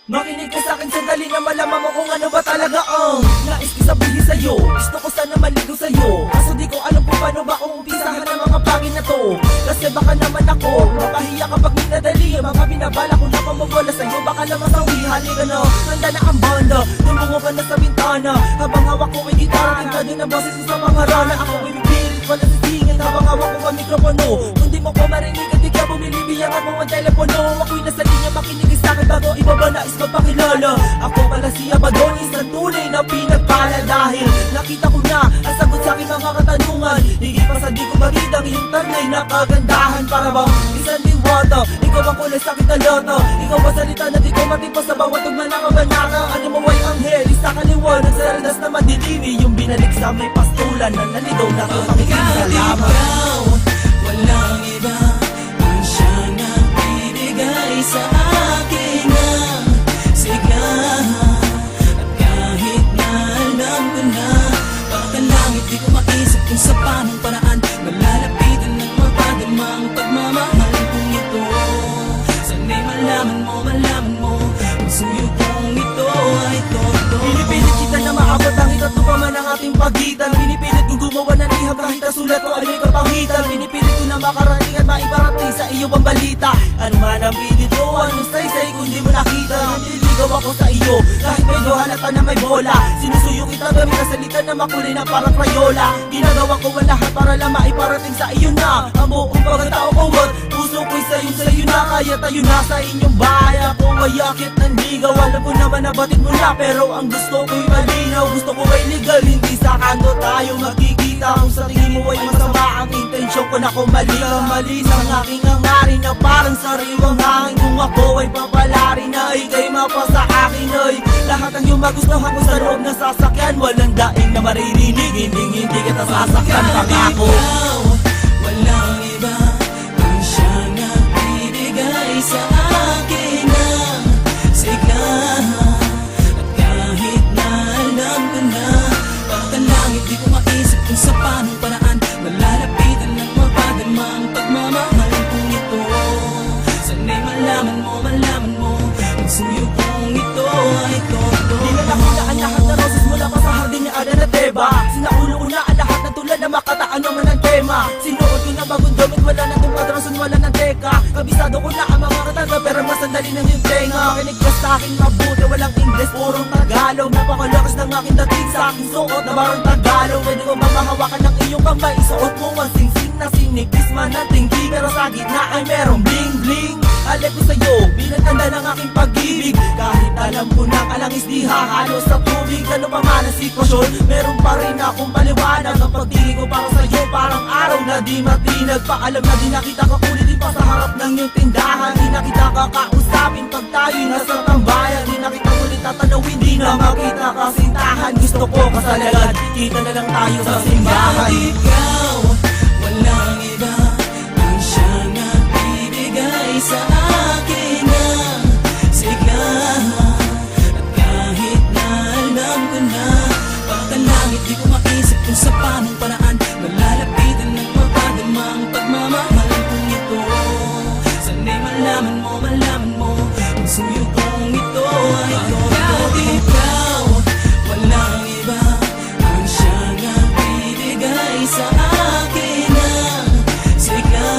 Makinig ka sa'kin sandali na malaman mo kung ano ba talaga ang nais ko sabihin sa'yo. Gusto ko sana maligo sa'yo, kaso di ko alam kung paano ba umpisahan ang mga bagay na to. Kasi baka naman ako mapahiya kapag minadali ang mga binabala ko na pamawala sa'yo. Baka lang masawi, halika na, handa na ang banda. Tumungo ka na sa bintana, habang hawak ko may gitara. Tingkado na boses sa mga rana. Ako may bibirit, wala sisingin, habang hawak ko ang mikropono. Kung di mo ko marinig at di ka bumilibiyang ako ang telepono. Ako'y nasa linya, makinig sa'kin bago ibaba nais magpakilala. Ako pala si Abadonis, ang tunay na pinagpala. Dahil nakita ko na ang sagot sa aking mga katanungan. Higit pa sa di ko makitang iyong tanay na kagandahan. Para bang isang diwata, ikaw ang kulay sa aking talata. Ikaw ang salita na di ko matipas sa bawat tugma na kabanata. Ano mo ay anghel, isa kaliwanag sa landas na madidimi. Yung binalik sa may pastulan na naligaw na ko makikinig sa lamang. Ikaw, walang iba ang siyang nagbibigay sa akin ng sigla. At kahit na alam ko na baka langit, di ko maisip kung sa paanong paraan malalapitan ng mapadama ang pagmamahal kong ito. Sana'y malaman mo ang suyo kong ito ay totoo. Pinipilit kita na maabot ang itato pa man ang ating pagitan. Pinipilit kong gumawa ng liham kahit ang sulat ko ay may kapangitan. Pinipilit ko na makarating at maiparating sa iyo ang balita. Ano man ang pinito, anong saysay kung di mo nakita. Nililigaw ako sa iyo kahit medyo halata na may bola. Sinusuyo kita gamit ang salita na makulay na parang krayola. Ginagawa ko ang lahat para lang maiparating sa iyo na ang buong pagkatao ko at puso ko'y sa'yo na. Kaya tayo na sa inyong bahay. Ako ay akit ng ligaw. Alam ko naman na batid mo na, pero ang gusto ko'y malinaw. Gusto ko ay legal, hindi sa kanto tayo magkikita. Kung sa tingin mo ay masama ang intensyon ko na kung mali ka, mali sa aking hangarin na parang sariwang hangin. Kung ako ay papalarin na ika'y mapa sa akin ay lahat ang iyong magustuhan ko sa loob ng sasakyan. Walang daing na maririnig, hindi kita sasakyan. Pangako Ikaw, walang iba ang siyang nagbibigay sa akin ng sigla. At kahit na alam ko na baka langit, di ko maisip kung sa paanong paraan malalapitan ng mapadama ang pagmamahal kong ito. Sana'y malaman mo ang suyo kong ito ay totoo. Nilalakita ang lahat na roses mula pa sa hardin ni Adan at Eva. Sinaulo-una ang lahat ng tulad na makataan naman ang tema. Sinuot ko na bagong damit, wala na itong atrason, wala ng teka. Kabisado ko na ang mga kataga, pero masandali ng yung tenga. Kinig ka sa akin mabuti, walang Ingles, purong Tagalog. Napakalakas ng aking dating sa aking suot na barong Tagalog. Pwede ko mamahawakan ng iyong kamay, isuot mo ang sing-sing na sinipis man ang tinggi. Pero sa gitna ay merong bling-bling. Alay ko sa'yo, bilang tanda ng aking pag-ibig. Kahit alam ko na kalangis di hahalo sa tubig. Ano pa man ang sitwasyon, meron pa rin akong paliwanag. Ang pagtingin ko para sa'yo, parang araw na di matinag. Paalam na di nakita ka kulitin pa sa harap ng iyong tindahan. Di nakita ka kausapin pag tayo'y nasa tambayan. Di nakita ulit tatanawin, di na makita kasintahan. Gusto ko kasalagad, kita na lang tayo sa simbahan. Ikaw, walang iba ang siyang nagbibigay sa akin ng sigla. At kahit na alam ko na baka langit, di ko maisip kung sa paanong paraan malalapitan ng mapadama ang pagmamahal kong ito. Sana'y malaman mo ang suyo kong ito ay totoo. Ikaw, walang iba ang siyang nagbibigay sa akin ng sigla.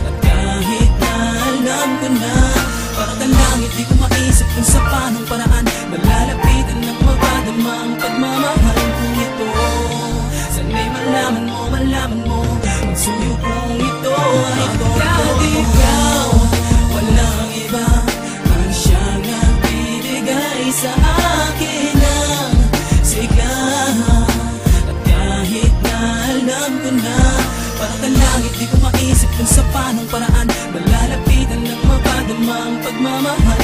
At kahit na alam ko na baka langit, di ko maisip kung sa paanong paraan malalapitan ng mapadama ang pagmamahal kong ito. Sana'y malaman mo ang suyo kong ito ay totoo. Ikaw, walang iba ang siyang nagbibigay sa akin ng sigla. At kahit na alam ko na baka langit, di ko maisip kung sa paanong paraan malalapitan ng mapadama ang pagmamahal